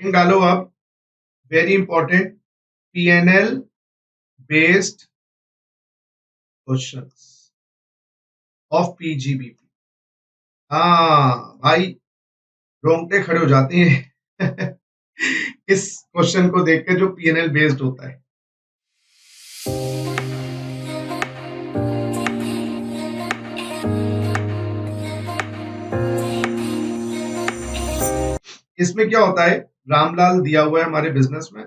Heading डालो अब, very important, PNL based questions of PGBP. हाँ भाई, रोंगटे खड़े हो जाते हैं इस क्वेश्चन को देख के जो पीएनएल बेस्ड होता है। इसमें क्या होता है, रामलाल दिया हुआ है हमारे बिजनेसमैन।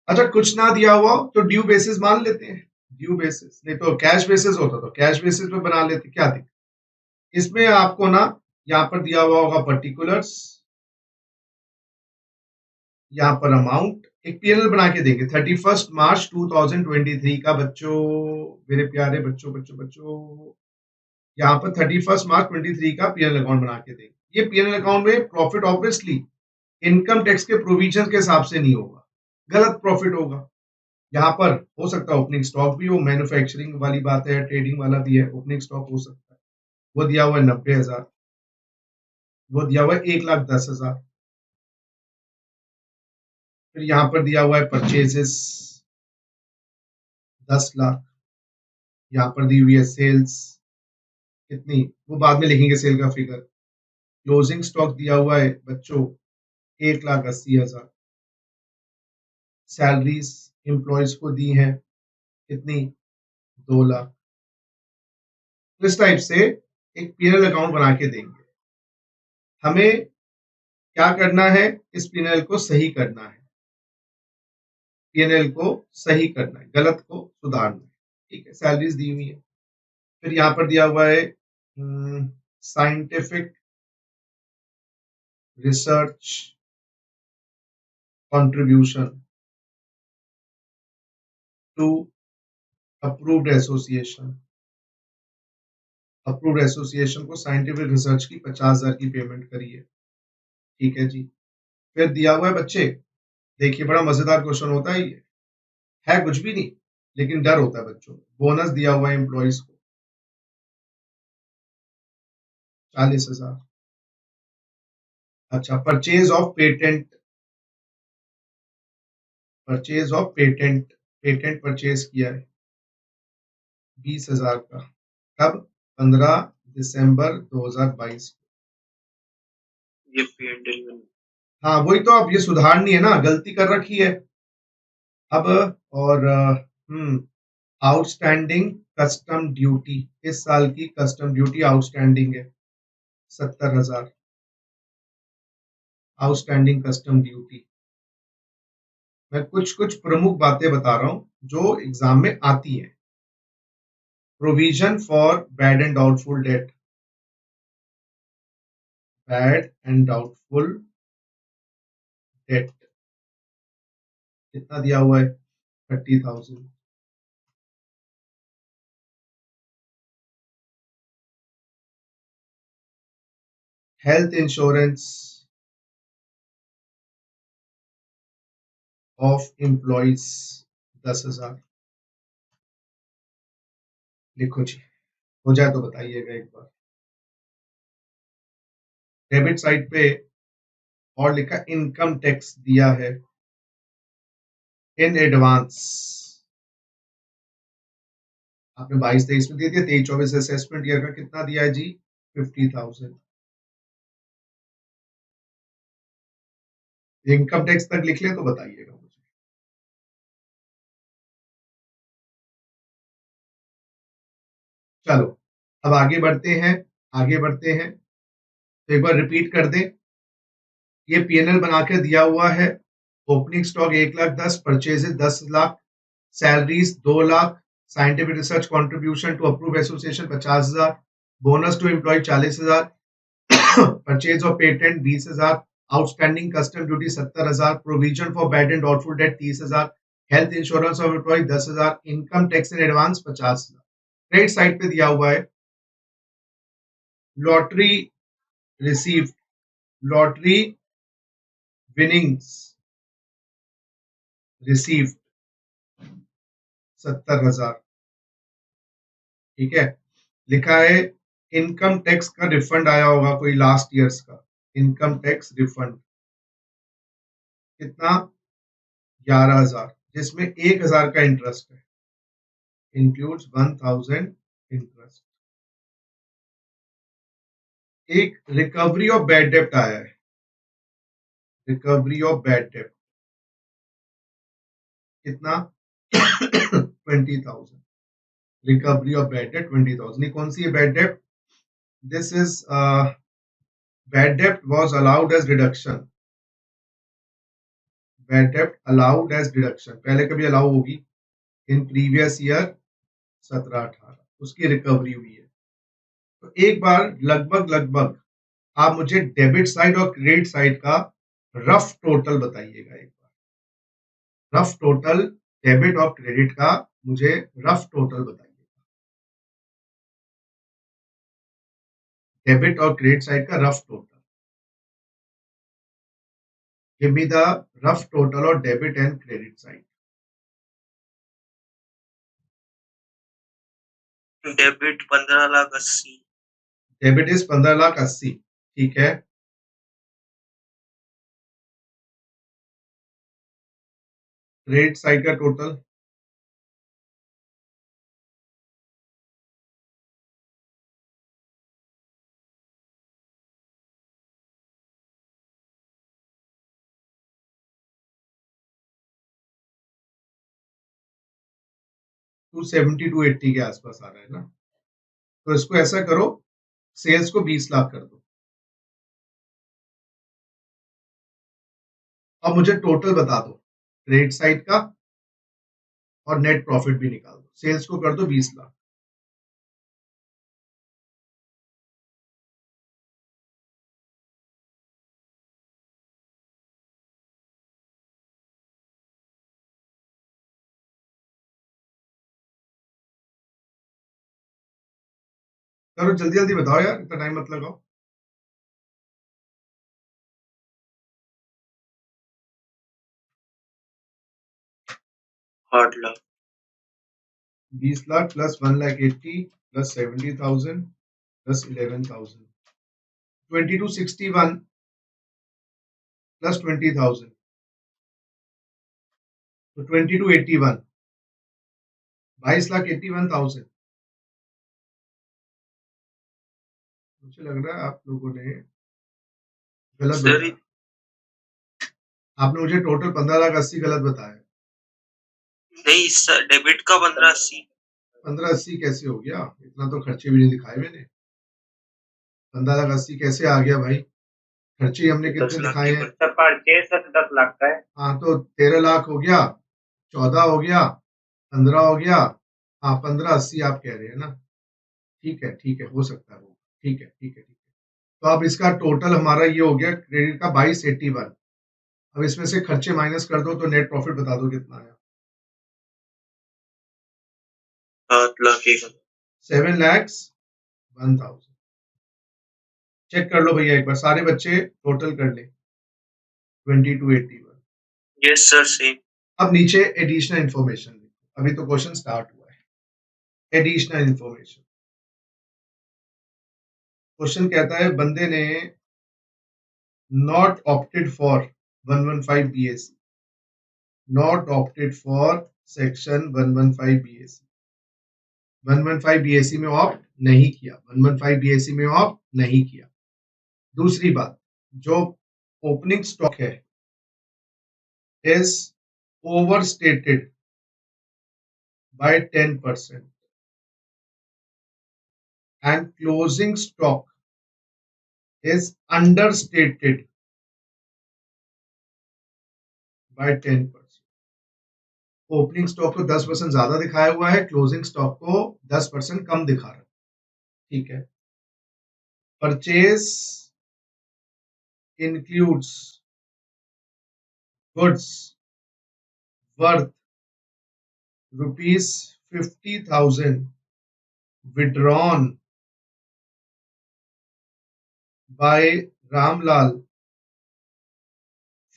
अच्छा, कुछ ना दिया हुआ हो तो ड्यू बेसिस मान लेते हैं, ड्यू बेसिस, नहीं तो कैश बेसिस होता तो कैश बेसिस पे बना लेते, क्या दिक्कत। इसमें आपको ना यहाँ पर दिया हुआ होगा पर्टिकुलर्स, यहाँ पर अमाउंट, एक पीएनएल बना के देंगे 31 मार्च 2023 का। बच्चों, मेरे प्यारे बच्चों बच्चों बच्चों, यहाँ पर 31 मार्च 23 का पीएनएल अकाउंट बना के देंगे। ये पीएनएल अकाउंट में प्रॉफिट ऑब्वियसली इनकम टैक्स के प्रोविजन के हिसाब से नहीं होगा, गलत प्रॉफिट होगा। यहाँ पर हो सकता है ओपनिंग स्टॉक भी हो, मैन्युफैक्चरिंग वाली बात है, ट्रेडिंग वाला भी है, ओपनिंग स्टॉक हो सकता है। वो दिया हुआ है 90,000, वो दिया हुआ है 1,10,000। फिर यहाँ पर दिया हुआ है परचेजेस 10 लाख, यहाँ पर दी हुई है सेल्स कितनी, वो बाद में लिखेंगे सेल का फिगर। क्लोजिंग स्टॉक दिया हुआ है बच्चों 1,80,000। सैलरीज एम्प्लॉयज को दी है कितनी, 2 लाख। इस टाइप से एक पीएनएल अकाउंट बना के देंगे। हमें क्या करना है, इस पीएनएल को सही करना है, पीएनएल को सही करना है, गलत को सुधारना है। ठीक है, सैलरीज दी हुई है। फिर यहाँ पर दिया हुआ है scientific research contribution to approved association. Approved association को साइंटिफिक रिसर्च की 50,000 की पेमेंट करी है। ठीक है जी। फिर दिया हुआ है बच्चे, देखिए बड़ा मजेदार क्वेश्चन होता है ये, है कुछ भी नहीं लेकिन डर होता है बच्चों। बोनस दिया हुआ है एम्प्लॉयज को 40,000। अच्छा, purchase of patent, purchase of patent, patent purchase किया है 20,000 का। कब, 15 दिसंबर 2022। ये पीएनएल, हाँ वही तो, अब ये सुधारनी है ना, गलती कर रखी है अब। और आउटस्टैंडिंग कस्टम ड्यूटी, इस साल की कस्टम ड्यूटी आउटस्टैंडिंग है 70,000, आउटस्टैंडिंग कस्टम ड्यूटी। मैं कुछ कुछ प्रमुख बातें बता रहा हूं जो एग्जाम में आती है। Provision for bad and doubtful date, bad and doubtful date कितना दिया हुआ है, 30,000। Health insurance of employees 10,000। लिखो जी, हो जाए तो बताइएगा एक बार। डेबिट साइड पे और लिखा इनकम टैक्स दिया है इन एडवांस। आपने 22-23 में दे दिया, 23-24 असेसमेंट ईयर का कितना दिया है जी, 50,000। इनकम टैक्स तक लिख ले तो बताइएगा मुझे। चलो अब आगे बढ़ते हैं, आगे बढ़ते हैं। तो एक बार रिपीट कर दें, ये पीएनएल बना के दिया हुआ है। Opening stock 1,10,000, purchases 10 lakh, salaries 2 lakh, scientific research contribution to approve association 50,000, bonus to employ 40,000, purchase of patent 20,000, outstanding custom duty 70,000, provision for bad and doubtful debt 30,000, health insurance of employ 10,000, income tax in advance 50,000। Credit side पे दिया हुआ है lottery received, lottery winnings received 70,000। ठीक है, लिखा है income tax का refund आया होगा कोई लास्ट ईयर्स का, इनकम टैक्स रिफंड कितना 11,000, जिसमें 1,000 का इंटरेस्ट है, इंक्लूड्स 1,000 इंटरेस्ट। एक रिकवरी ऑफ बैड डेप्ट आया है, रिकवरी ऑफ बैड डेप्ट कितना 20,000, रिकवरी ऑफ बैड डेप्ट 20,000। ये कौन सी है बैड डेप्ट? दिस इज बैड डेप्ट was allowed as deduction, bad डेप्ट अलाउड एज डिडक्शन, पहले कभी अलाउ होगी इन प्रीवियस ईयर 17-18, उसकी रिकवरी हुई है। तो एक बार लगभग आप मुझे डेबिट साइड और क्रेडिट साइड का रफ टोटल बताइएगा। एक बार रफ टोटल डेबिट और क्रेडिट का मुझे रफ टोटल बताइए, डेबिट और क्रेडिट साइड का rough total. Give me the rough total और debit and credit side. Debit 15,80,000, debit is 15,80,000, ठीक है। क्रेडिट साइड का टोटल 270 280 के आसपास आ रहा है ना। तो इसको ऐसा करो, सेल्स को 20 लाख कर दो। अब मुझे टोटल बता दो क्रेडिट साइड का और नेट प्रॉफिट भी निकाल दो। सेल्स को कर दो 20 लाख। करो जल्दी जल्दी बताओ यार, इतना टाइम मत लगाओ। 8,00,000, 20 lakh plus 1,80,000 plus 70,000 plus 11,000, 2261 plus 20,000, तो 2281, 22,81,000। मुझे लग रहा है आप लोगों ने गलत सर बताया। आपने मुझे टोटल 15,80,000 गलत बताया। नहीं सर, डेबिट का 15,80,000, 15,80,000 कैसे हो गया? इतना तो खर्चे भी नहीं दिखाए मैंने। 15,80,000 कैसे आ गया भाई? खर्चे हमने 10 कितने लाख दिखाए के हैं? सर परचेज सर 10 लाख का है। हाँ तो 13 लाख हो गया, 14 हो गया, 15 हो गया। हाँ 15,80,000 आप कह रहे हैं ना। ठीक है, हो सकता है वो। ठीक है। तो अब इसका टोटल हमारा ये हो गया क्रेडिट का 2281। अब इसमें से खर्चे माइनस कर दो तो नेट प्रॉफिट बता दो कितना आया। 7,01,000, 7,01,000। चेक कर लो भैया एक बार, सारे बच्चे टोटल कर ले 2281। Yes sir same. अब नीचे एडिशनल इंफॉर्मेशन, अभी तो क्वेश्चन स्टार्ट हुआ है। एडिशनल इंफॉर्मेशन, क्वेश्चन कहता है बंदे ने not opted for 115 BSc, not opted for section 115 BSc, 115 BSc में ऑप्ट नहीं किया, 115 बीएससी में ऑप्ट नहीं किया। दूसरी बात, जो ओपनिंग स्टॉक है is overstated by 10% and closing stock is understated by 10%। Opening stock को 10% ज्यादा दिखाया हुआ है, क्लोजिंग स्टॉक को 10% कम दिखा रहा है, ठीक है। Purchase includes goods worth ₹50,000 withdrawn by Ramlal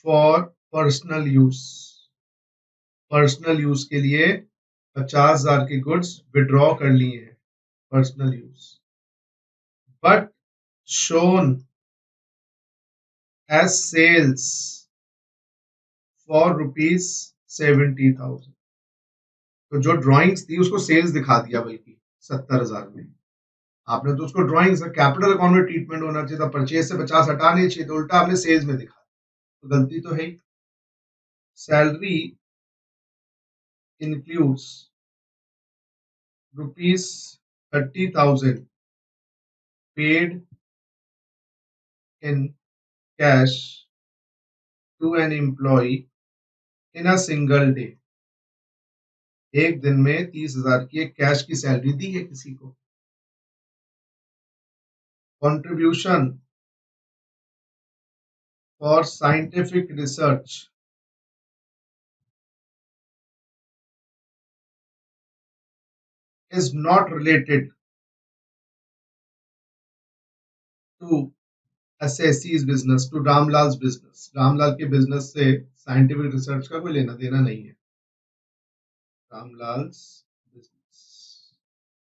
for personal use, personal use के लिए 50,000 की गुड्स विड्रॉ कर लिए हैं personal use, but shown as sales for ₹70,000। तो जो ड्राइंग्स थी उसको सेल्स दिखा दिया, बल्कि 70,000 में। आपने तो उसको ड्राइंग्स का कैपिटल अकाउंट में ट्रीटमेंट होना चाहिए था, परचेज से 50 हटा नहीं चाहिए, तो उल्टा आपने सेल्स में दिखा, तो गलती तो है ही। Salary includes ₹30,000 paid in cash to an employ in a single day. एक दिन में 30,000 की एक कैश की सैलरी दी है किसी को। Contribution for scientific research is not related to Assessi's business, to Ramlal business. Ramlal के बिजनेस से साइंटिफिक रिसर्च का कोई लेना देना नहीं है। रामलाल बिजनेस,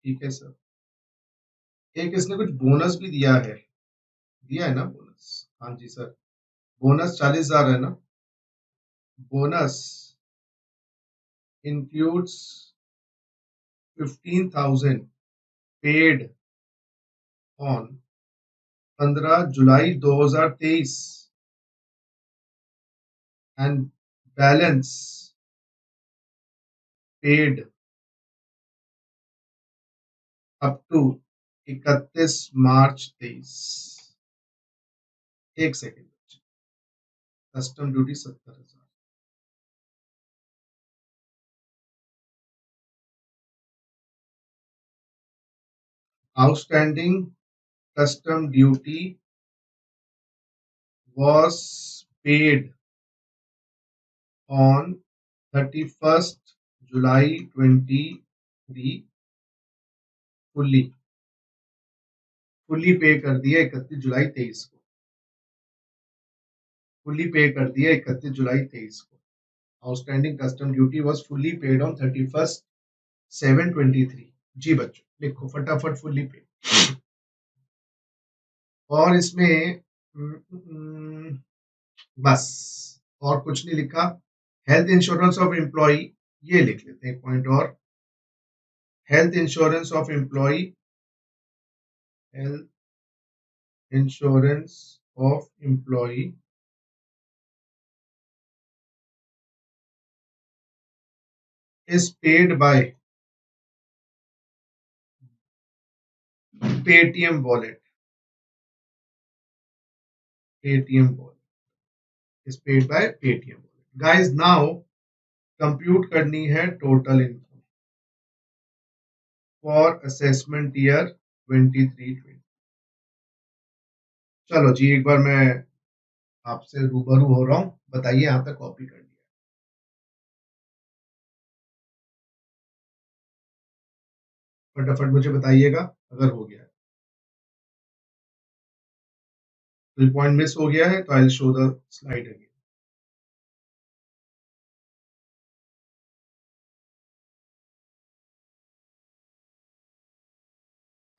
ठीक है सर। एक इसने कुछ बोनस भी दिया है, दिया है ना बोनस? हाँ जी सर, बोनस 40,000 है ना। Bonus includes 15,000 paid on 15 July 2023 and balance paid up to 31 March 23। एक सेकेंड, कस्टम ड्यूटी 70,000, आउटस्टैंडिंग custom duty was paid on 31st July 23 fully pay कर दिया 31 जुलाई 23 को। फुल्ली पे कर दिया 31 जुलाई 23 को। Outstanding custom duty was fully paid on 31/7/23। जी बच्चों लिखो फटाफट फुल्ली पे। और इसमें बस और कुछ नहीं लिखा। हेल्थ इंश्योरेंस ऑफ एम्प्लॉय, ये लिख लेते हैं पॉइंट और। Health insurance of employ, health insurance of employee is paid by Paytm wallet. Paytm wallet is paid by Paytm wallet. Guys, now compute करनी है total income for assessment year 23-20। चलो जी, एक बार मैं आपसे रूबरू हो रहा हूँ, बताइए यहाँ तक कॉपी कर लिया? फटाफट मुझे बताइएगा अगर हो गया है। कोई पॉइंट मिस हो गया है तो I show the slide again.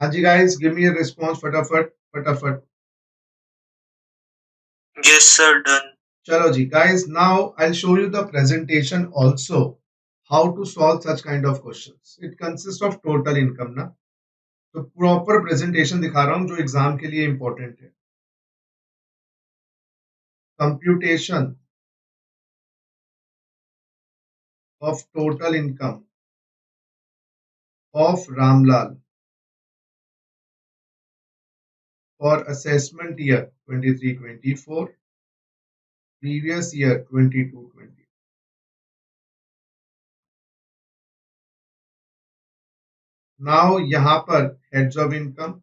हाँ जी guys, give me a response फटाफट फटाफट। Yes sir, done. चलो जी guys, now I'll show you the presentation also how to solve such kind of questions. It consists of total income ना, तो proper presentation दिखा रहा हूँ जो एग्जाम के लिए इंपॉर्टेंट है। Computation of total income of Ramlal for assessment year 23-24, previous year 22-20। Now यहाँ पर हेड्स ऑफ इनकम,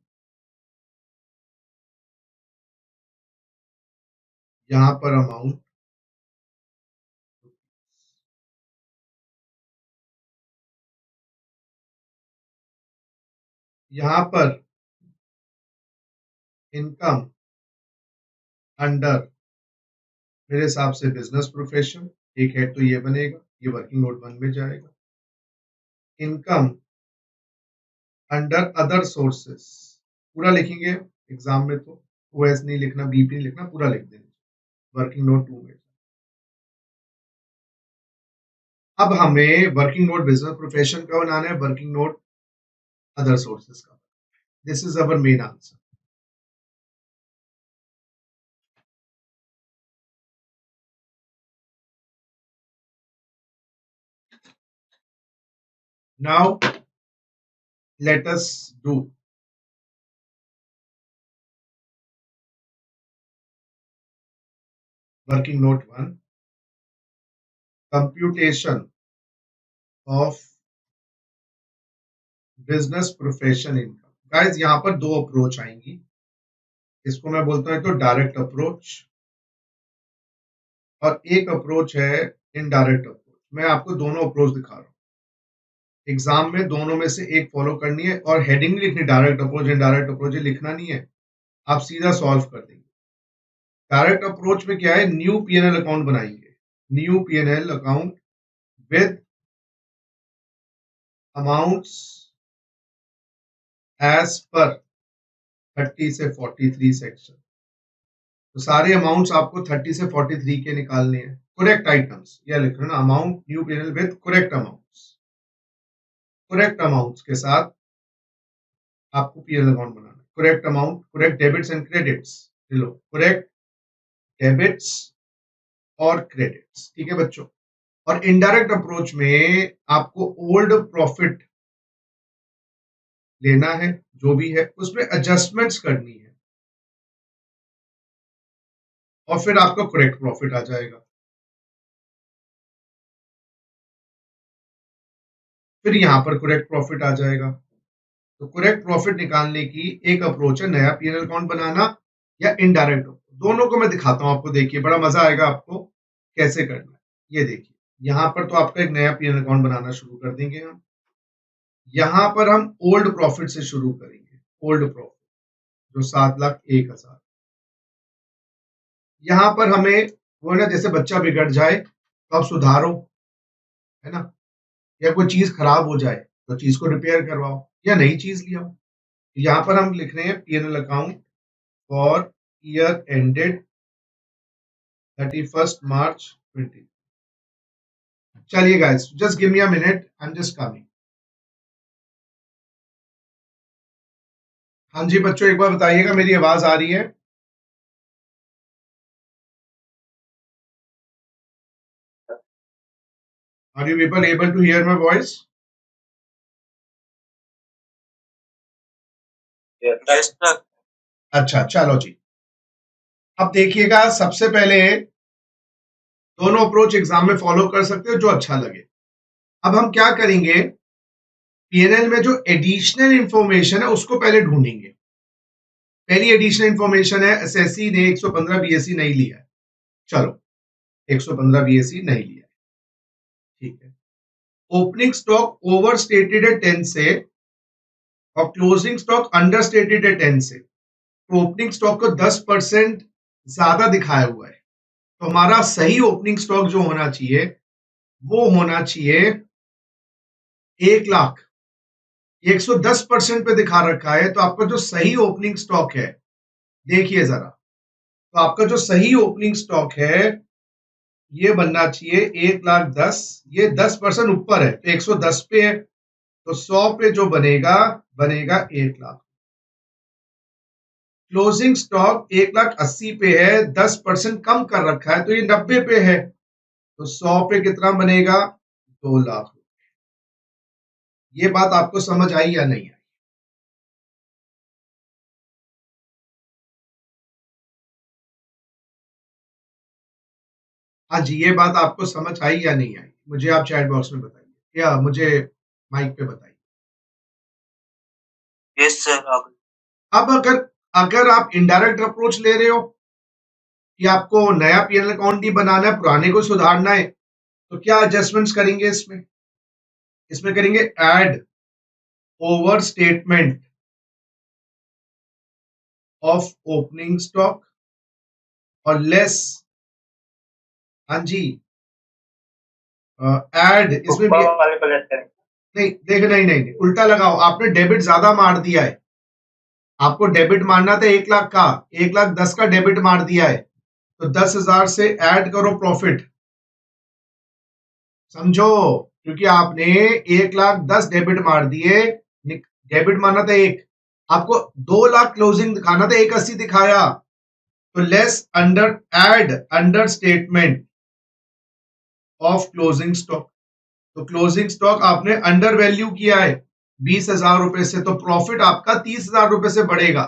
यहाँ पर अमाउंट, यहाँ पर इनकम अंडर मेरे हिसाब से बिजनेस प्रोफेशन, एक हेड तो ये बनेगा, ये वर्किंग नोट 1 में जाएगा। इनकम अंडर अदर सोर्सेस पूरा लिखेंगे एग्जाम में, तो ओएस नहीं लिखना, बीपी नहीं लिखना, पूरा लिख देंगे वर्किंग नोट 2 में। अब हमें वर्किंग नोट बिजनेस प्रोफेशन का बनाना है, वर्किंग नोट अदर सोर्सेस का। This is our main answer. Now let us do working note 1, computation of business profession income. Guys यहाँ पर दो अप्रोच आएंगी, इसको मैं बोलता हूँ तो डायरेक्ट अप्रोच और एक अप्रोच है इनडायरेक्ट अप्रोच। मैं आपको दोनों अप्रोच दिखा रहा हूँ, एग्जाम में दोनों में से एक फॉलो करनी है और हेडिंग लिखनी, डायरेक्ट अप्रोच इनडायरेक्ट अप्रोच, लिखना नहीं है, आप सीधा सॉल्व कर देंगे। डायरेक्ट अप्रोच में क्या है, न्यू पीएनएल अकाउंट बनाएंगे, new PNL account with amounts as per 30 से 43 सेक्शन। तो सारे अमाउंट्स आपको 30 से 43 के निकालने हैं, करेक्ट आइटम्स, या लिख रहे ना, amount new PNL with correct amounts, correct amounts के साथ आपको पीएनएल अकाउंट बनाना है। Correct amount, correct debits and credits, low correct debits और क्रेडिट्स, ठीक है बच्चों। और इनडायरेक्ट अप्रोच में आपको ओल्ड प्रॉफिट लेना है, जो भी है उसमें एडजस्टमेंट्स करनी है और फिर आपका करेक्ट प्रॉफिट आ जाएगा। फिर यहां पर करेक्ट प्रॉफिट आ जाएगा। तो करेक्ट प्रॉफिट निकालने की एक अप्रोच है नया पीएनएल अकाउंट बनाना या इनडायरेक्ट। दोनों को मैं दिखाता हूं आपको, देखिए बड़ा मजा आएगा आपको कैसे करना है। ये देखिए यहां पर तो आपका एक नया पीएनएल अकाउंट बनाना शुरू कर देंगे हम। यहां पर हम ओल्ड प्रॉफिट से शुरू करेंगे, ओल्ड प्रॉफिट जो 7,01,000। यहां पर हमें वो ना, जैसे बच्चा बिगड़ जाए तो आप सुधारो, है ना, या कोई चीज खराब हो जाए तो चीज को रिपेयर करवाओ या नई चीज ले आओ। यहाँ पर हम लिख रहे हैं PNL account for year ended 31 मार्च 20। चलिए guys, just give me a minute, I am just coming. हाँ जी बच्चों, एक बार बताइएगा मेरी आवाज आ रही है? Are you people able to hear my voice? अच्छा चलो जी। अब देखिएगा, सबसे पहले दोनों अप्रोच एग्जाम में फॉलो कर सकते हो, जो अच्छा लगे। अब हम क्या करेंगे, पीएनएल में जो एडिशनल इंफॉर्मेशन है उसको पहले ढूंढेंगे। पहली एडिशनल इंफॉर्मेशन है एसएससी ने 115 बीएससी नहीं लिया है। चलो 115 बीएससी नहीं लिया, ठीक है। ओपनिंग स्टॉक ओवर स्टेटेड है 10 से और क्लोजिंग स्टॉक अंडर स्टेटेड है 10 से। तो ओपनिंग स्टॉक को 10% ज्यादा दिखाया हुआ है, तो हमारा सही ओपनिंग स्टॉक जो होना चाहिए वो होना चाहिए 1,00,000। 110% पे दिखा रखा है, तो आपका जो सही ओपनिंग स्टॉक है, देखिए जरा, तो आपका जो सही ओपनिंग स्टॉक है ये बनना चाहिए 1,10,000। ये 10% ऊपर है तो 110 पे है, तो 100 पे जो बनेगा बनेगा 1,00,000। क्लोजिंग स्टॉक 1,80,000 पे है, 10% कम कर रखा है तो ये 90 पे है, तो 100 पे कितना बनेगा, 2,00,000। ये बात आपको समझ आई या नहीं आई? हाँ जी, ये बात आपको समझ आई या नहीं आई, मुझे आप चैट बॉक्स में बताइए या मुझे माइक पे बताइए। Yes sir. अब अगर अगर आप इनडायरेक्ट अप्रोच ले रहे हो कि आपको नया पीएनएल अकाउंट ही बनाना है, पुराने को सुधारना है, तो क्या एडजस्टमेंट्स करेंगे इसमें? इसमें करेंगे add over statement of opening stock और लेस, हाँ जी, ऐड इसमें भी नहीं, देख नहीं नहीं नहीं, उल्टा लगाओ, आपने डेबिट ज्यादा मार दिया है। आपको डेबिट मारना था 1,00,000 का, 1,10,000 का डेबिट मार दिया है, तो 10,000 से ऐड करो प्रॉफिट, समझो, क्योंकि आपने 1,10,000 डेबिट मार दिए। डेबिट मारना था एक, आपको 2 लाख क्लोजिंग दिखाना था, 1,80 दिखाया। तो less under add understatement of closing stock. तो क्लोजिंग स्टॉक आपने अंडर वैल्यू किया है 20,000 रुपए से, तो प्रॉफिट आपका 30,000 रुपए से बढ़ेगा।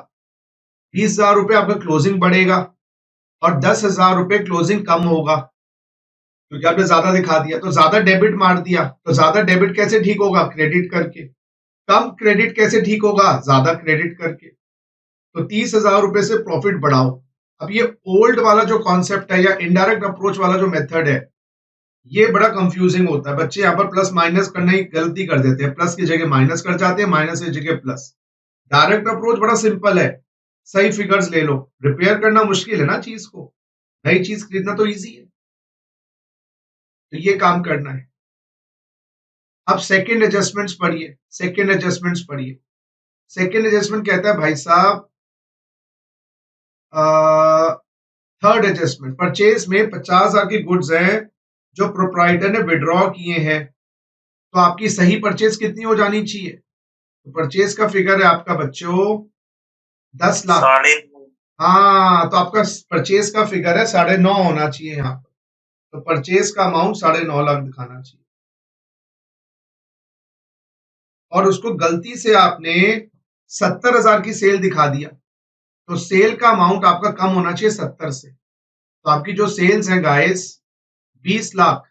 20,000 रुपए आपका क्लोजिंग बढ़ेगा और 10,000 रुपए क्लोजिंग कम होगा, क्योंकि आपने ज्यादा दिखा दिया। तो ज्यादा डेबिट मार दिया, तो ज्यादा डेबिट कैसे ठीक होगा? क्रेडिट करके। कम क्रेडिट कैसे ठीक होगा? ज्यादा क्रेडिट करके। तो 30,000 रुपए से प्रॉफिट बढ़ाओ। अब ये ओल्ड वाला जो कॉन्सेप्ट है या इनडायरेक्ट अप्रोच वाला जो मेथड है, ये बड़ा कंफ्यूजिंग होता है। बच्चे यहाँ पर प्लस माइनस करने की गलती कर देते हैं, प्लस की जगह माइनस कर जाते हैं, माइनस की जगह प्लस। डायरेक्ट अप्रोच बड़ा सिंपल है, सही फिगर्स ले लो। रिपेयर करना मुश्किल है ना चीज को, नई चीज खरीदना तो इजी है। तो ये काम करना है। अब सेकंड एडजस्टमेंट्स पढ़िए, सेकंड एडजस्टमेंट्स पढ़िए। सेकंड एडजस्टमेंट कहता है भाई साहब, थर्ड एडजस्टमेंट, परचेज में 50,000 की गुड्स हैं जो प्रोप्राइटर ने विड्रॉ किए हैं, तो आपकी सही परचेज कितनी हो जानी चाहिए? तो परचेज का फिगर है आपका बच्चों 10 लाख। 9.5। हाँ, तो आपका परचेज का फिगर है 9.5 होना चाहिए यहाँ पर। तो परचेज का अमाउंट 9.5 लाख दिखाना चाहिए। और उसको गलती से आपने 70,000 की सेल दिखा दिया, तो सेल का अमाउंट आपका कम होना चाहिए 70 से। तो आपकी जो सेल्स हैं गाइस 20 लाख,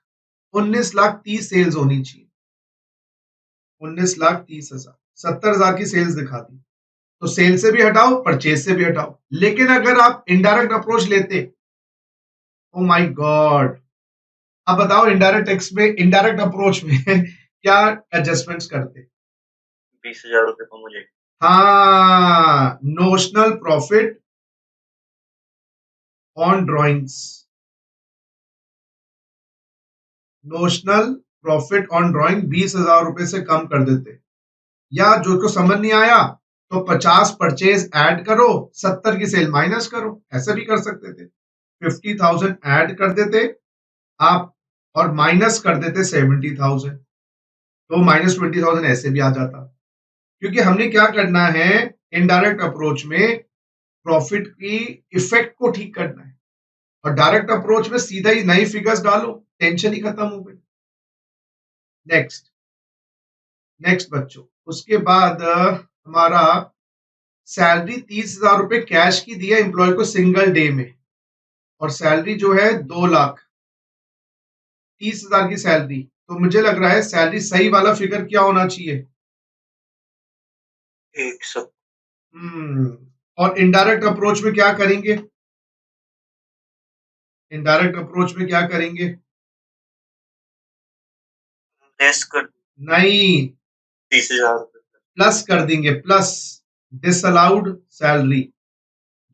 19,30,000 सेल्स होनी चाहिए। 19,30,000, 70,000 की सेल्स दिखा दी। तो सेल से भी हटाओ, परचेज से भी हटाओ। लेकिन अगर आप इनडायरेक्ट अप्रोच लेते, ओ माय गॉड, अब बताओ इनडायरेक्ट टैक्स में, इनडायरेक्ट अप्रोच में क्या एडजस्टमेंट्स करते? 20,000 रुपए कम हो जाएगी। हाँ, notional profit on drawings, notional profit on drawing 20,000 रुपए से कम कर देते। या जो को समझ नहीं आया तो 50 परचेज ऐड करो, 70 की सेल माइनस करो, ऐसे भी कर सकते थे। 50,000 ऐड कर देते आप और माइनस कर देते 70,000, तो -20,000 ऐसे भी आ जाता। क्योंकि हमने क्या करना है, इनडायरेक्ट अप्रोच में प्रॉफिट की इफेक्ट को ठीक करना है, और डायरेक्ट अप्रोच में सीधा ही नई फिगर्स डालो, टेंशन ही खत्म हो गई। नेक्स्ट, नेक्स्ट बच्चों, उसके बाद हमारा सैलरी 30,000 रुपए कैश की दिया एम्प्लॉय को सिंगल डे में, और सैलरी जो है 2 लाख, 30,000 की सैलरी। तो मुझे लग रहा है सैलरी सही वाला फिगर क्या होना चाहिए? 100। और इनडायरेक्ट अप्रोच में क्या करेंगे? इनडायरेक्ट अप्रोच में क्या करेंगे? लेस कर नहीं, 30,000 रुपए। प्लस कर देंगे, प्लस डिसअलाउड सैलरी।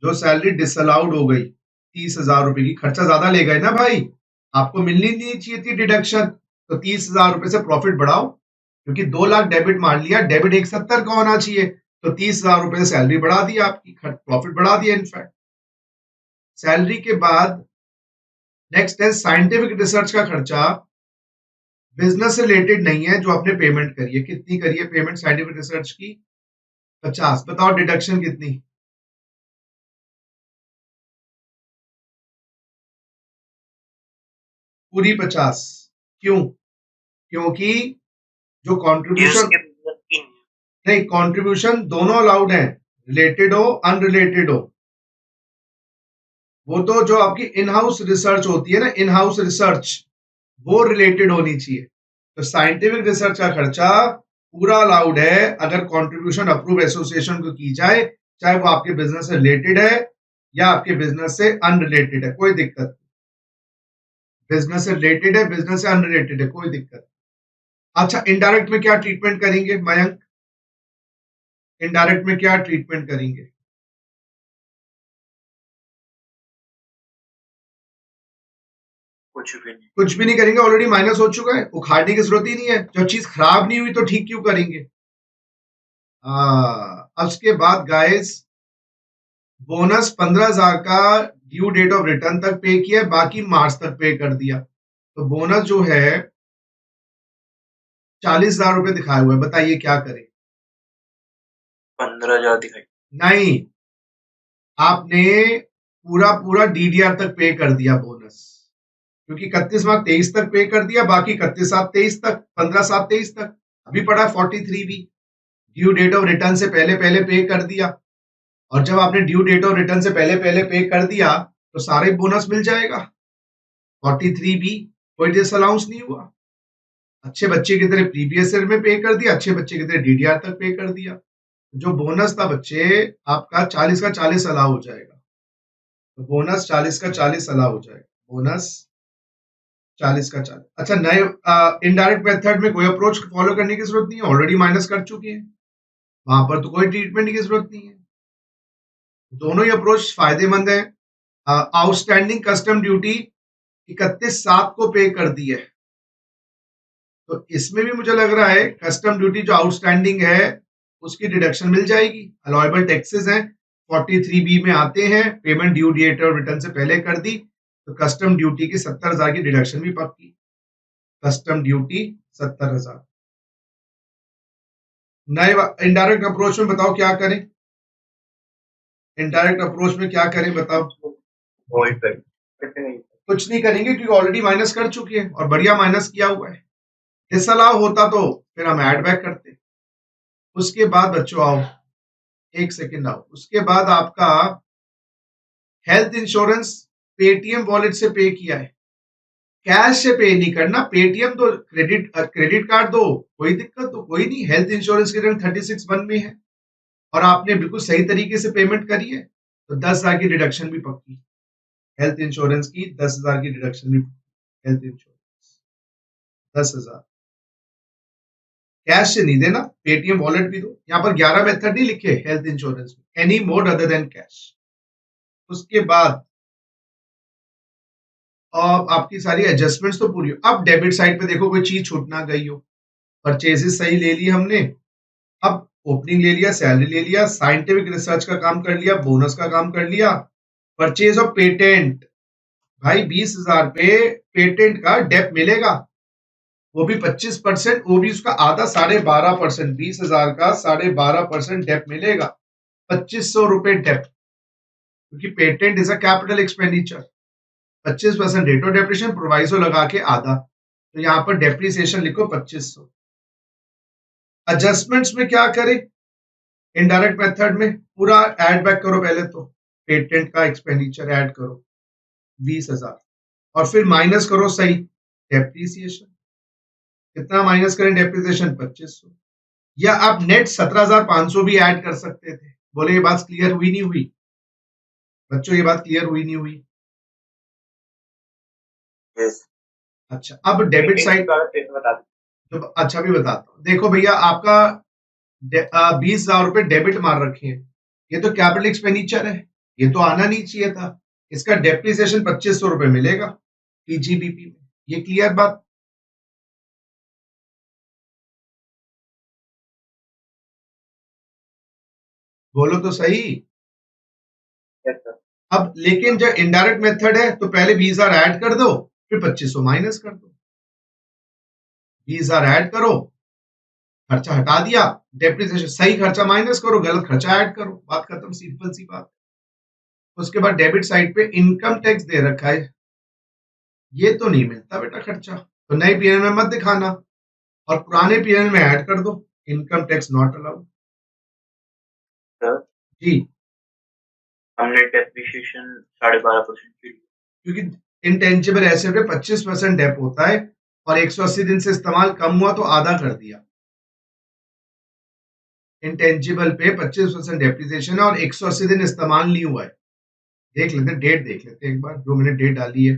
जो सैलरी डिसअलाउड हो गई 30,000 रुपए की, खर्चा ज्यादा ले गए ना भाई, आपको मिलनी नहीं चाहिए थी डिडक्शन, तो 30,000 रुपए से प्रॉफिट बढ़ाओ। क्योंकि 2 लाख डेबिट मान लिया, डेबिट 170 का होना चाहिए, तो 30,000 रुपए से सैलरी बढ़ा दी आपकी, प्रॉफिट बढ़ा दिया इनफैक्ट। सैलरी के बाद नेक्स्ट है साइंटिफिक रिसर्च का खर्चा, बिजनेस से रिलेटेड नहीं है, जो आपने पेमेंट करी है। कितनी करी है पेमेंट साइंटिफिक रिसर्च की? 50। बताओ डिडक्शन कितनी? पूरी 50। क्यों? क्योंकि जो ये कंट्रीब्यूशन, उसके बिजनेस की नहीं है। नहीं, कंट्रीब्यूशन दोनों अलाउड है, रिलेटेड हो अनरिलेटेड हो। वो तो जो आपकी इन हाउस रिसर्च होती है ना, इन हाउस रिसर्च, वो रिलेटेड होनी चाहिए। तो साइंटिफिक रिसर्च का खर्चा पूरा अलाउड है अगर कंट्रीब्यूशन अप्रूव एसोसिएशन को की जाए, चाहे वो आपके बिजनेस से रिलेटेड है या आपके बिजनेस से अनरिलेटेड है, कोई दिक्कत नहीं। बिजनेस से रिलेटेड है, बिजनेस से अनरिलेटेड है, कोई दिक्कत नहीं। अच्छा, इनडायरेक्ट में क्या ट्रीटमेंट करेंगे मयंक? इनडायरेक्ट में क्या ट्रीटमेंट करेंगे? कुछ भी नहीं। कुछ भी नहीं करेंगे, ऑलरेडी माइनस हो चुका है, उखाड़ने की जरूरत ही नहीं है। जब चीज खराब नहीं हुई तो ठीक क्यों करेंगे? अब उसके बाद गाइस, बोनस 15,000 का ड्यू डेट ऑफ रिटर्न तक पे किया, बाकी मार्च तक पे कर दिया। तो बोनस जो है 40,000 रुपए दिखाए हुए, बताइए क्या करें? 15,000 दिखाई। नहीं, आपने पूरा पूरा डीडीआर तक पे कर दिया बोनस, क्योंकि 31 मार्च 23 तक पे कर दिया, बाकी 31/7/23 तक, 15/7/23 तक अभी पड़ा 43 भी ड्यू डेट ऑफ रिटर्न से पहले पहले पे कर दिया। और जब आपने ड्यू डेट ऑफ रिटर्न से पहले पहले पे कर दिया तो सारे बोनस मिल जाएगा। 43 भी कोई डिसअलाउंस नहीं हुआ। अच्छे बच्चे की तरह प्रीवियस ईयर में पे कर दिया, अच्छे बच्चे की तरह डीडीआर तक पे कर दिया। जो बोनस था बच्चे आपका 40 का 40 अलाउ हो जाएगा। तो बोनस 40 का 40 अलाउ हो जाएगा। बोनस 40 का 40। अच्छा, नए इनडायरेक्ट मेथड में कोई अप्रोच फॉलो करने की जरूरत नहीं है, ऑलरेडी माइनस कर चुके हैं, वहां पर तो कोई ट्रीटमेंट की जरूरत नहीं है। दोनों ही अप्रोच फायदेमंद है। आउटस्टैंडिंग कस्टम ड्यूटी 31/7 को पे कर दी है, तो इसमें भी मुझे लग रहा है कस्टम ड्यूटी जो आउटस्टैंडिंग है उसकी डिडक्शन मिल जाएगी। अलाउएबल टैक्सेस हैं 43B में आते हैं, पेमेंट ड्यू डेट और रिटर्न से पहले कर दी तो कस्टम ड्यूटी की 70,000 की डिडक्शन भी पक्की। Custom duty 70,000। नए इनडायरेक्ट अप्रोच में बताओ क्या करें? इनडायरेक्ट अप्रोच में क्या करें बताओ? कुछ नहीं करेंगे क्योंकि ऑलरेडी माइनस कर चुके हैं और बढ़िया माइनस किया हुआ है। डिसअलाउ होता तो फिर हम ऐड बैक करते। उसके बाद बच्चों आओ, एक सेकेंड आओ, उसके बाद आपका हेल्थ इंश्योरेंस पेटीएम वॉलेट से पे किया है, कैश से पे नहीं करना, पेटीएम तो क्रेडिट कार्ड दो, कोई दिक्कत तो कोई नहीं। हेल्थ इंश्योरेंस के रंग 36(1) में है और आपने बिल्कुल सही तरीके से पेमेंट करी है तो 10,000 की डिडक्शन भी पक्की। हेल्थ इंश्योरेंस की 10,000 की डिडक्शन भी पक्की। हेल्थ इंश्योरेंस 10,000 कैश से नहीं देना, पेटीएम वॉलेट भी दो। यहाँ पर 11 मेथड नहीं लिखे हेल्थ इंश्योरेंस में, any mode other than cash. उसके बाद आपकी सारी एडजस्टमेंट्स तो पूरी हो। अब डेबिट साइड पे देखो कोई चीज छूट ना गई हो। परचेजेस सही ले ली हमने, अब ओपनिंग ले लिया, सैलरी ले लिया, साइंटिफिक रिसर्च का काम कर लिया, बोनस का काम कर लिया, परचेज ऑफ पेटेंट। भाई 20,000 पे पेटेंट का डेप मिलेगा, वो भी 25%, वो भी उसका आधा 12.5%। 20,000 का 12.5% डेप मिलेगा, 2500 रुपए डेप, क्योंकि patent is a capital expenditure. 25% rate of depreciation proviso लगा के आधा, तो यहाँ पर डेप्रिसिएशन लिखो 2500। एडजस्टमेंट्स में क्या करें? इनडायरेक्ट मेथड में पूरा ऐड बैक करो, पहले तो पेटेंट का एक्सपेंडिचर ऐड करो 20,000 और फिर माइनस करो सही डेप्रिसिएशन। कितना माइनस करें डेप्रिसिएशन? 2500। या आप नेट 17,500 भी ऐड कर सकते थे। बोले ये बात क्लियर हुई नहीं हुई बच्चों? ये बात क्लियर हुई नहीं हुई? यस। अच्छा, अब डेबिट साइड तो अच्छा भी बताता हूँ। देखो भैया, आपका 20,000 रुपए डेबिट मार रखे हैं, ये तो कैपिटल एक्सपेंडिचर है, ये तो आना नहीं चाहिए था। इसका डेप्रिसिएशन 2500 रुपए मिलेगा पीजीबीपी में। ये क्लियर बात? बोलो तो सही। अब लेकिन जब इनडायरेक्ट मेथड है तो पहले 20,000 ऐड कर दो, फिर 2500 माइनस कर दो। 20,000 ऐड करो, खर्चा हटा दिया, डेप्रिसिएशन, सही खर्चा माइनस करो, गलत खर्चा ऐड करो, बात खत्म, सिंपल सी बात। उसके बाद डेबिट साइड पे इनकम टैक्स दे रखा है, ये तो नहीं मिलता बेटा खर्चा, तो नए पीएनएल में मत दिखाना और पुराने पीएनएल में ऐड कर दो इनकम टैक्स नॉट अलाउड। जी, हमने डेप्रिसिएशन 12.5% की, क्योंकि इंटेंजिबल एसेट पे 25% डेप होता है और 180 दिन से इस्तेमाल कम हुआ तो आधा कर दिया। इंटेंजिबल पे 25% डेप्रिसिएशन है और 180 दिन इस्तेमाल नहीं हुआ है। देख लेते, डेट देख लेते एक बार, जो मैंने डेट डाली है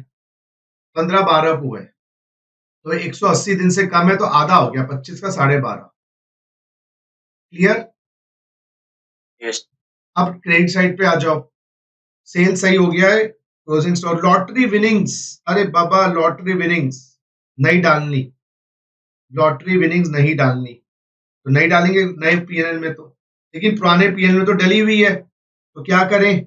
15/12 को है, तो 180 दिन से कम है तो आधा हो गया, 25 का 12.5। क्लियर? यस। अब क्रेडिट साइड पे आ जाओ, सेल सही हो गया है, क्लोजिंग स्टॉक, लॉटरी विनिंग्स, अरे बाबा लॉटरी विनिंग्स नहीं डालनी, लॉटरी विनिंग्स नहीं डालनी, तो नहीं डालेंगे नए पीएनएल में तो, लेकिन पुराने पीएनएल में तो डली हुई है, तो क्या करें?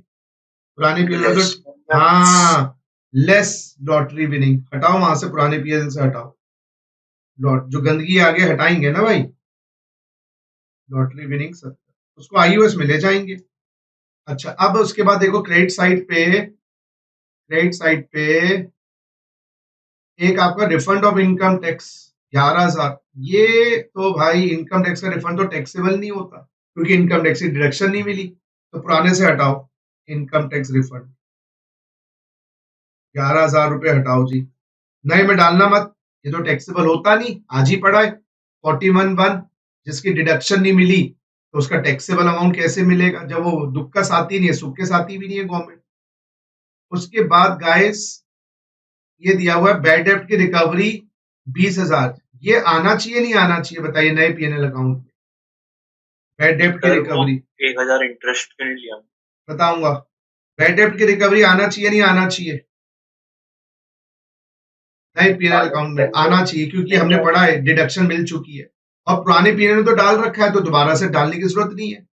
पुराने पीएनएल में तो हाँ, लेस लॉटरी विनिंग हटाओ, वहां से पुराने पीएनएल से हटाओ। लॉट जो गंदगी आगे हटाएंगे ना भाई, लॉटरी विनिंग 70, उसको आईयूएस में ले जाएंगे। अच्छा, अब उसके बाद देखो क्रेडिट साइड पे एक आपका रिफंड ऑफ इनकम टैक्स 11,000। ये तो भाई इनकम टैक्स का रिफंड तो टैक्सेबल नहीं होता, क्योंकि इनकम टैक्स की डिडक्शन नहीं मिली, तो पुराने से हटाओ इनकम टैक्स रिफंड, 11,000 रुपये हटाओ जी, नए में डालना मत, ये तो टैक्सेबल होता नहीं, आज ही पड़ा है 41(1), जिसकी डिडक्शन नहीं मिली तो उसका टैक्सेबल अमाउंट कैसे मिलेगा, जब वो दुख का साथी नहीं है सुख के साथी भी नहीं है गवर्नमेंट। उसके बाद गाइस ये दिया हुआ है बैड डेब्ट की रिकवरी 20,000, ये आना चाहिए नहीं आना चाहिए बताइए नए पीएनएल अकाउंट में, बैड डेब्ट की रिकवरी 1,000 इंटरेस्ट के नहीं लिया बताऊंगा, बैड डेब्ट की रिकवरी आना चाहिए नहीं आना चाहिए नए पीएनएल अकाउंट में, आना चाहिए, क्योंकि हमने पढ़ा है डिडक्शन मिल चुकी है, और पुराने पीएनएल में तो डाल रखा है तो दोबारा से डालने की जरूरत नहीं है।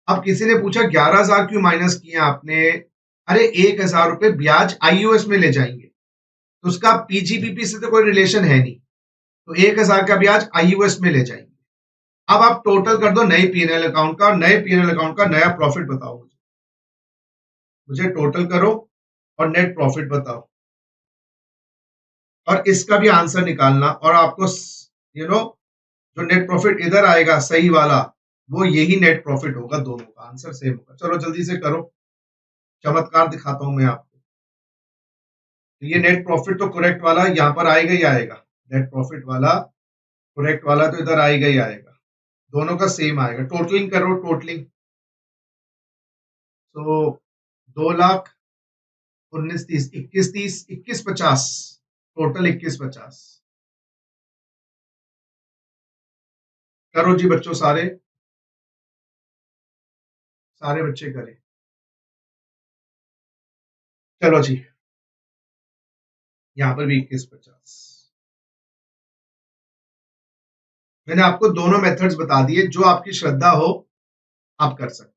अब किसी ने पूछा 11,000 क्यों माइनस किया आपने, अरे 1,000 रुपए ब्याज आईयूएस में ले जाएंगे, तो उसका पीजीपीपी से तो कोई रिलेशन है नहीं, तो 1,000 का ब्याज आईयूएस में ले जाएंगे। अब आप टोटल कर दो नए पीएनएल अकाउंट का, और नए पीएनएल अकाउंट का नया प्रॉफिट बताओ मुझे टोटल करो और नेट प्रॉफिट बताओ, और इसका भी आंसर निकालना, और आपको जो नेट प्रॉफिट इधर आएगा सही वाला, वो यही नेट प्रॉफिट होगा, दोनों का आंसर सेम होगा। चलो जल्दी से करो, चमत्कार दिखाता हूं मैं आपको। तो ये नेट प्रॉफिट तो करेक्ट वाला यहाँ पर आएगा ही आएगा, नेट प्रॉफिट वाला करेक्ट वाला तो इधर आएगा ही आएगा, दोनों का सेम आएगा। टोटलिंग करो, टोटलिंग, तो 2,19,30 21,30 21,50, टोटल 21,50 करो जी बच्चों, सारे बच्चे करें। चलो जी, यहाँ पर भी 21,50, मैंने आपको दोनों मेथड्स बता दिए, जो आपकी श्रद्धा हो आप कर सकते।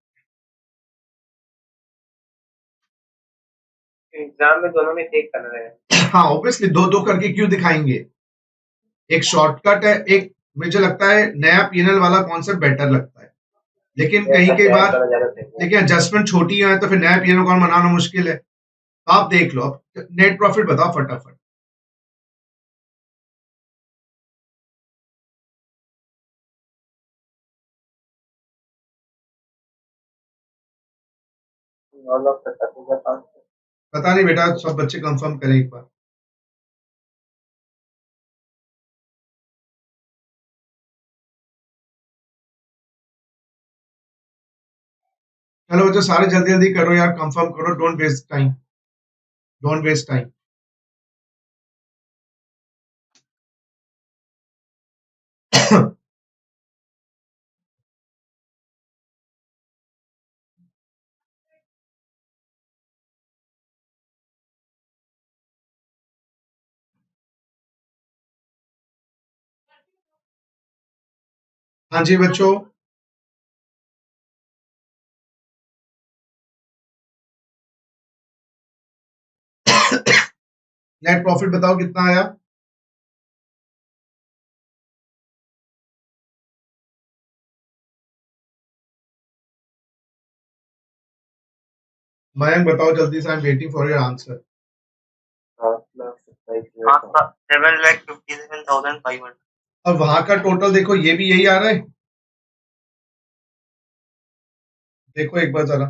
एग्जाम में दोनों में एक करना है। हाँ ऑब्वियसली दो दो करके क्यों दिखाएंगे, एक शॉर्टकट है, एक मुझे लगता है नया पीएनएल वाला कॉन्सेप्ट बेटर लगता है, लेकिन कहीं कई बार लेकिन एडजस्टमेंट छोटी है तो फिर नया पीएनएल कौन बनाना मुश्किल है, आप देख लो। अब नेट प्रॉफिट बताओ फटाफट, पता नहीं बेटा, सब बच्चे कंफर्म करें एक बार। चलो बच्चों सारे जल्दी जल्दी करो यार, कंफर्म करो, don't waste time, don't waste time. हाँ जी बच्चों, नेट प्रॉफिट बताओ कितना आया, मयंक बताओ जल्दी से, I am waiting for your answer. 7,57,500। और वहां का टोटल देखो, ये भी यही आ रहा है, देखो एक बार जरा,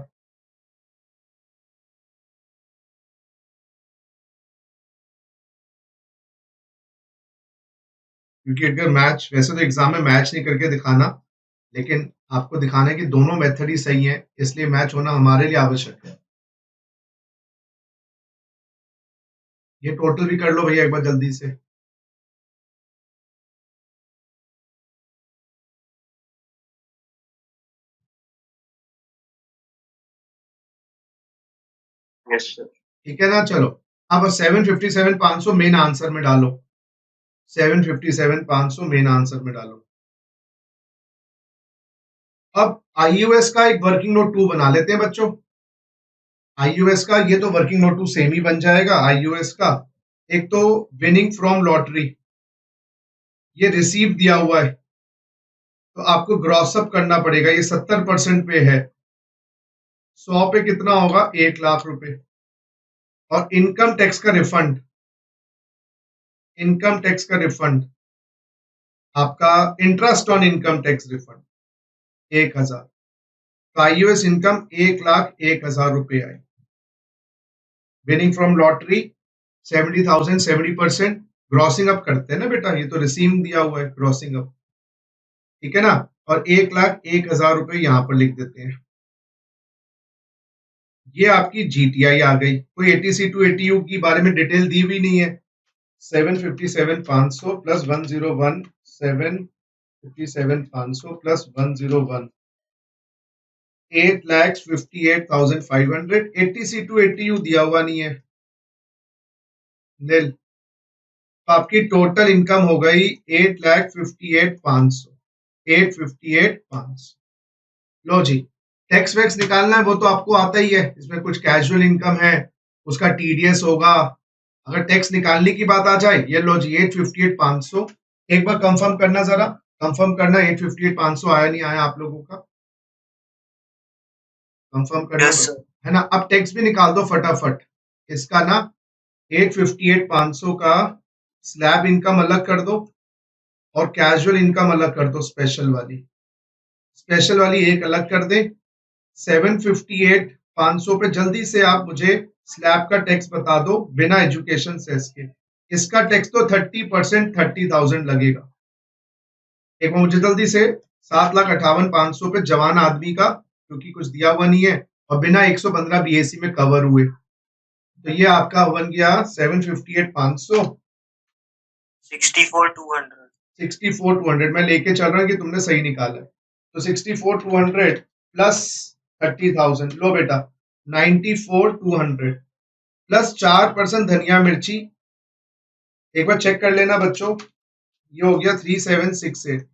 क्योंकि अगर मैच, वैसे तो एग्जाम में मैच नहीं करके दिखाना, लेकिन आपको दिखाना है कि दोनों मेथड ही सही है, इसलिए मैच होना हमारे लिए आवश्यक है। ये टोटल भी कर लो भैया एक बार जल्दी से। Yes sir. ठीक है ना, चलो अब 757,500 मेन आंसर में डालो, 757,500 मेन आंसर में डालो। अब आईयूएस का एक वर्किंग नोट 2 बना लेते हैं बच्चों, आईयूएस का ये तो वर्किंग नोट 2 सेम ही बन जाएगा। आईयूएस का एक तो विनिंग फ्रॉम लॉटरी, ये रिसीव दिया हुआ है, तो आपको ग्रॉस अप करना पड़ेगा। ये 70% पे है, 100 पे कितना होगा, 1 लाख रुपए। और इनकम टैक्स का रिफंड, इनकम टैक्स का रिफंड आपका interest on income tax refund 1000। तो आईयूएस इनकम 1,01,000 रुपए आए। Winning from lottery 70,000, 70%। Grossing up करते हैं ना बेटा, ये तो रिसीव दिया हुआ है, ग्रॉसिंग अप, ठीक है ना। और 1,01,000 रुपए यहां पर लिख देते हैं। ये आपकी जीटीआई आ गई। कोई एटीसी टू एटीयू की बारे में डिटेल दी हुई नहीं है। 757,500 plus 101, 757,500 plus 101, 8,58,500। ATC to ATU दिया हुआ नहीं है, नील। तो आपकी टोटल इनकम हो गई 8,58,500, 858,500। लो जी, टैक्स वैक्स निकालना है वो तो आपको आता ही है। इसमें कुछ कैजुअल इनकम है, उसका टीडीएस होगा। अगर टैक्स निकालने की बात आ जाए, ये लो जी 858,500। एक बार कंफर्म करना, जरा कंफर्म करना 858,500 आया नहीं आया आप लोगों का, कंफर्म करना। Yes, sir. है ना। अब टैक्स भी निकाल दो फटाफट। इसका ना 858,500 का स्लैब इनकम अलग कर दो और कैजुअल इनकम अलग कर दो। स्पेशल वाली एक अलग कर दे। 758,500 पे जल्दी से आप मुझे स्लैब का टैक्स बता दो बिना एजुकेशन सेस के। इसका टैक्स तो 30%, 30,000 लगेगा। एक बार मुझे जल्दी से 7,58,500 पे जवान आदमी का, क्योंकि कुछ दिया हुआ नहीं है और बिना 115 बीएससी में कवर हुए, तो ये आपका बन गया 758,500, 64,200, 64,200। मैं लेके चल रहा हूँ कि तुमने सही निकाला है। तो 64,200 प्लस 30,000, लो बेटा 94,200 प्लस 4% धनिया मिर्ची। एक बार चेक कर लेना बच्चों, ये हो गया 3768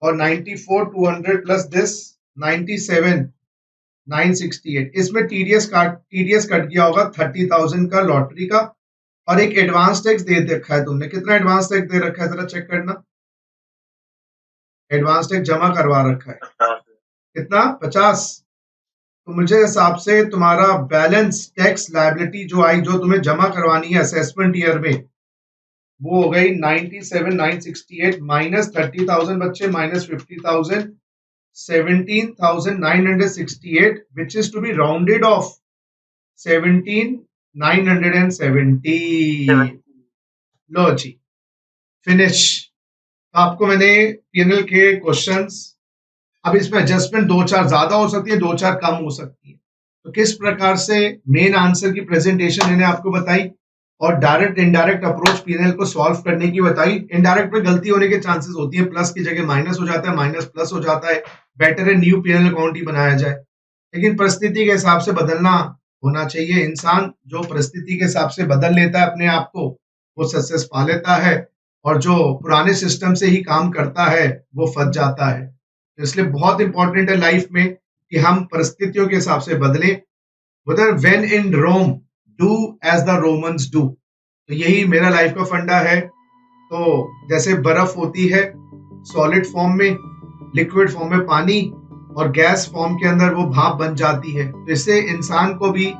और 94,200 प्लस दिस 97,968। इसमें टीडीएस कट गया होगा 30,000 का लॉटरी का, और एक एडवांस टैक्स दे रखा है तुमने। कितना एडवांस टैक्स दे रखा है, जरा चेक करना। एडवांस टैक्स जमा करवा रखा है कितना, 50। तो मुझे हिसाब से तुम्हारा बैलेंस टैक्स लायबिलिटी जो आई, जो तुम्हें जमा करवानी है असेसमेंट ईयर में, वो हो गई 97,968 माइनस 30,000 बच्चे, minus 50,000, 17,968 which is to be rounded off 17,970। लो जी फिनिश। आपको मैंने पीएनएल के क्वेश्चंस, अब इसमें एडजस्टमेंट 2-4 ज्यादा हो सकती है, 2-4 कम हो सकती है। तो किस प्रकार से मेन आंसर की प्रेजेंटेशन मैंने आपको बताई और डायरेक्ट इनडायरेक्ट अप्रोच पीएनएल को सॉल्व करने की बताई। इनडायरेक्ट में गलती होने के चांसेस होती है, प्लस की जगह माइनस हो जाता है, माइनस प्लस हो जाता है। बेटर है न्यू पीएनएल अकाउंट ही बनाया जाए, लेकिन परिस्थिति के हिसाब से बदलना होना चाहिए। इंसान जो परिस्थिति के हिसाब से बदल लेता है अपने आप को, वो सक्सेस पा लेता है, और जो पुराने सिस्टम से ही काम करता है वो फंस जाता है। तो इसलिए बहुत इंपॉर्टेंट है लाइफ में कि हम परिस्थितियों के हिसाब से बदले। When in Rome do as the Romans do. तो यही मेरा लाइफ का फंडा है। तो जैसे बर्फ होती है सॉलिड फॉर्म में, लिक्विड फॉर्म में पानी, और गैस फॉर्म के अंदर वो भाप बन जाती है। तो इससे इंसान को भी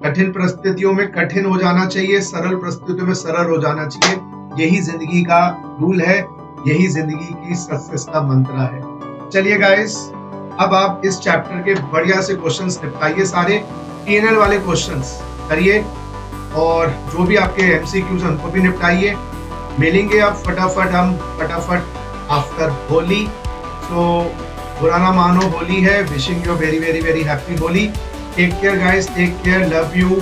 कठिन परिस्थितियों में कठिन हो जाना चाहिए, सरल परिस्थितियों में सरल हो जाना चाहिए। यही जिंदगी का रूल है, यही जिंदगी की सक्सेस का मंत्र है। चलिए गाइस, अब आप इस चैप्टर के बढ़िया से क्वेश्चंस निपटाइए, सारे पीएनएल वाले क्वेश्चंस करिए, और जो भी आपके एमसीक्यूज हैं उनको भी निपटाइए। मिलेंगे अब फटाफट आफ्टर होली। सो बुरा ना मानो, होली है। Wishing you very very very happy Holi. Take care guys, take care, love you.